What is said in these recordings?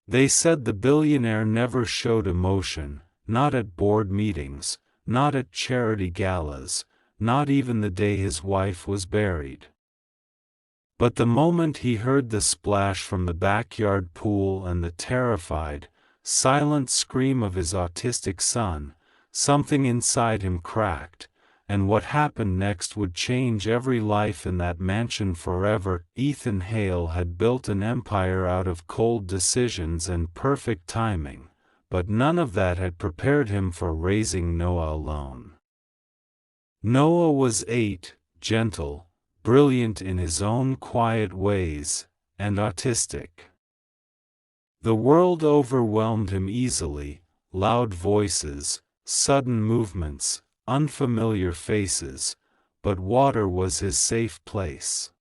They said the billionaire never showed emotion, not at board meetings, not at charity galas, not even the day his wife was buried. But the moment he heard the splash from the backyard pool and the terrified, silent scream of his autistic son, something inside him cracked, and what happened next would change every life in that mansion forever. Ethan Hale had built an empire out of cold decisions and perfect timing, but none of that had prepared him for raising Noah alone. Noah was 8, gentle, brilliant in his own quiet ways, and autistic. The world overwhelmed him easily: loud voices, sudden movements, unfamiliar faces, but water was his safe place.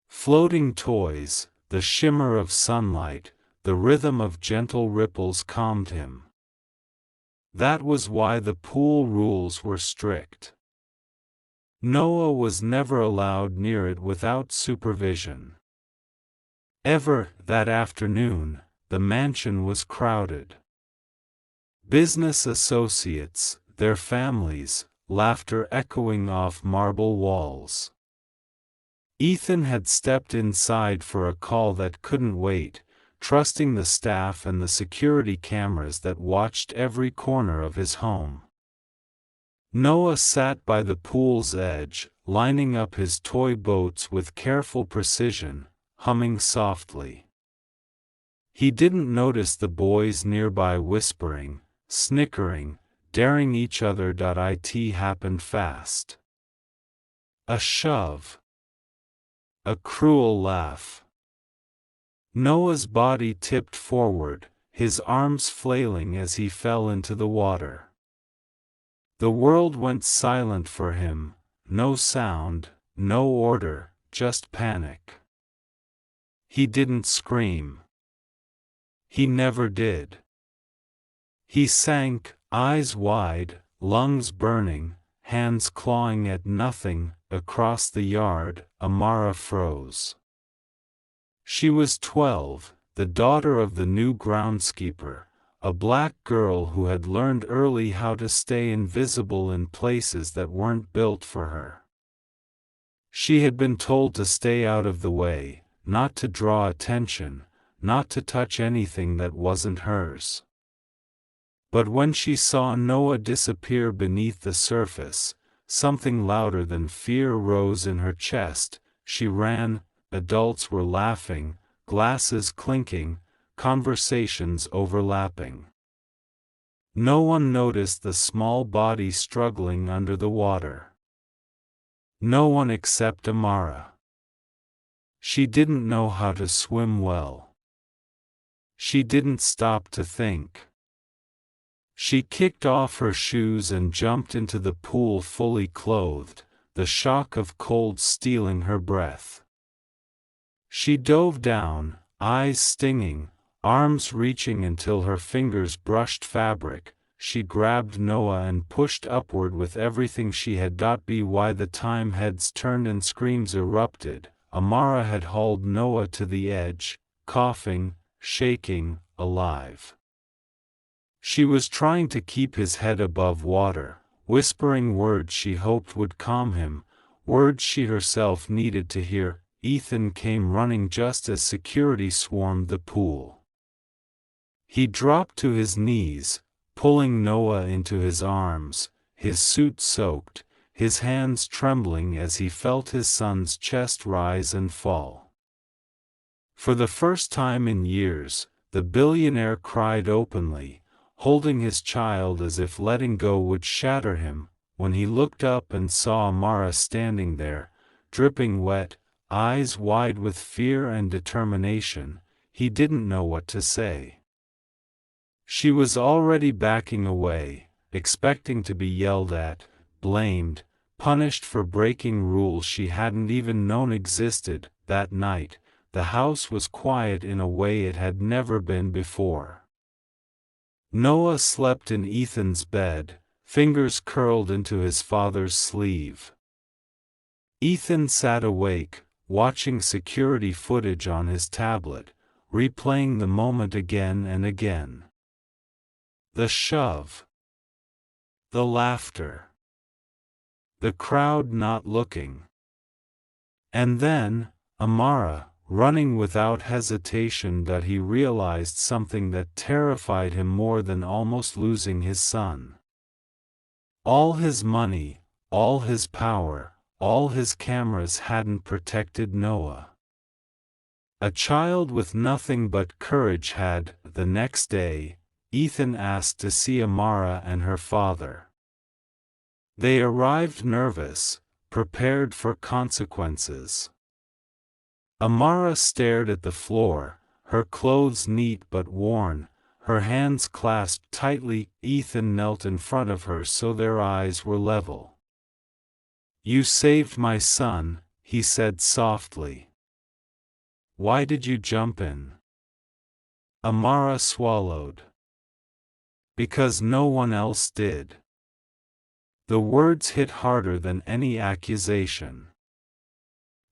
Floating toys, the shimmer of sunlight, the rhythm of gentle ripples calmed him. That was why the pool rules were strict. Noah was never allowed near it without supervision. That afternoon, the mansion was crowded. Business associates, their families, laughter echoing off marble walls. Ethan had stepped inside for a call that couldn't wait, trusting the staff and the security cameras that watched every corner of his home. Noah sat by the pool's edge, lining up his toy boats with careful precision, humming softly. He didn't notice the boys nearby whispering, snickering, daring each other. It happened fast. A shove. A cruel laugh. Noah's body tipped forward, his arms flailing as he fell into the water. The world went silent for him, no sound, no order, just panic. He didn't scream. He never did. He sank, eyes wide, lungs burning, hands clawing at nothing. Across the yard, Amara froze. She was 12, the daughter of the new groundskeeper, a black girl who had learned early how to stay invisible in places that weren't built for her. She had been told to stay out of the way, not to draw attention, not to touch anything that wasn't hers. But when she saw Noah disappear beneath the surface, something louder than fear rose in her chest. She ran. Adults were laughing, glasses clinking, conversations overlapping. No one noticed the small body struggling under the water. No one except Amara. She didn't know how to swim well. She didn't stop to think. She kicked off her shoes and jumped into the pool fully clothed, the shock of cold stealing her breath. She dove down, eyes stinging, arms reaching until her fingers brushed fabric. She grabbed Noah and pushed upward with everything she had. By the time heads turned and screams erupted, Amara had hauled Noah to the edge, coughing, shaking, alive. She was trying to keep his head above water, whispering words she hoped would calm him, words she herself needed to hear. Ethan came running just as security swarmed the pool. He dropped to his knees, pulling Noah into his arms, his suit soaked, his hands trembling as he felt his son's chest rise and fall. For the first time in years, the billionaire cried openly, holding his child as if letting go would shatter him. When he looked up and saw Amara standing there, dripping wet, eyes wide with fear and determination, he didn't know what to say. She was already backing away, expecting to be yelled at, blamed, punished for breaking rules she hadn't even known existed. That night, the house was quiet in a way it had never been before. Noah slept in Ethan's bed, fingers curled into his father's sleeve. Ethan sat awake, watching security footage on his tablet, replaying the moment again and again. The shove. The laughter. The crowd not looking. And then, Amara, running without hesitation, that he realized something that terrified him more than almost losing his son. All his money, all his power, all his cameras hadn't protected Noah. A child with nothing but courage had. The next day, Ethan asked to see Amara and her father. They arrived nervous, prepared for consequences. Amara stared at the floor, her clothes neat but worn, her hands clasped tightly. Ethan knelt in front of her so their eyes were level. "You saved my son," he said softly. "Why did you jump in?" Amara swallowed. "Because no one else did." The words hit harder than any accusation.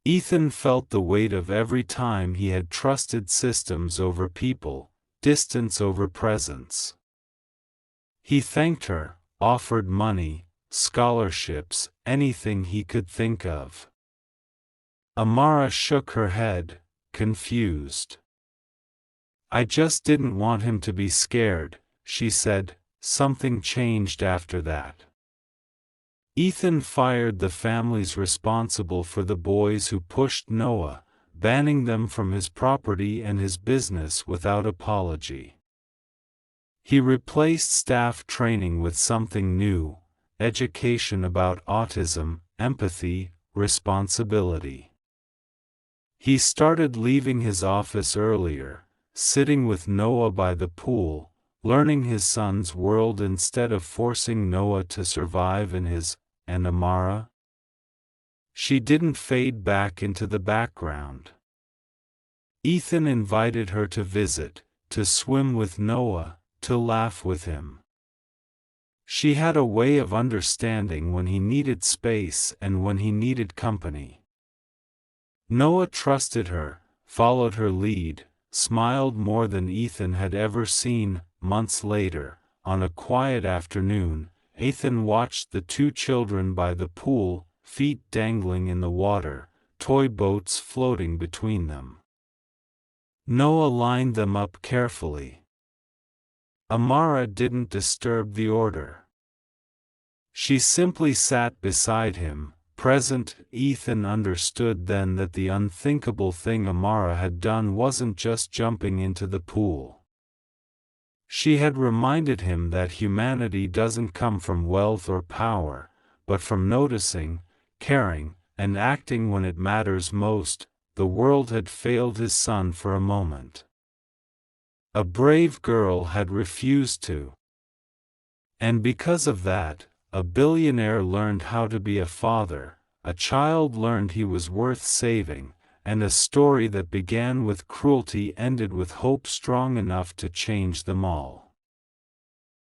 Ethan felt the weight of every time he had trusted systems over people, distance over presence. He thanked her, offered money, scholarships, anything he could think of. Amara shook her head, confused. "I just didn't want him to be scared," she said. Something changed after that. Ethan fired the families responsible for the boys who pushed Noah, banning them from his property and his business without apology. He replaced staff training with something new: education about autism, empathy, responsibility. He started leaving his office earlier, sitting with Noah by the pool, learning his son's world instead of forcing Noah to survive in his. And Amara? She didn't fade back into the background. Ethan invited her to visit, to swim with Noah, to laugh with him. She had a way of understanding when he needed space and when he needed company. Noah trusted her, followed her lead, smiled more than Ethan had ever seen. Months later, on a quiet afternoon, Ethan watched the two children by the pool, feet dangling in the water, toy boats floating between them. Noah lined them up carefully. Amara didn't disturb the order. She simply sat beside him, present. Ethan understood then that the unthinkable thing Amara had done wasn't just jumping into the pool. She had reminded him that humanity doesn't come from wealth or power, but from noticing, caring, and acting when it matters most. The world had failed his son for a moment. A brave girl had refused to. And because of that, a billionaire learned how to be a father, a child learned he was worth saving, and a story that began with cruelty ended with hope strong enough to change them all.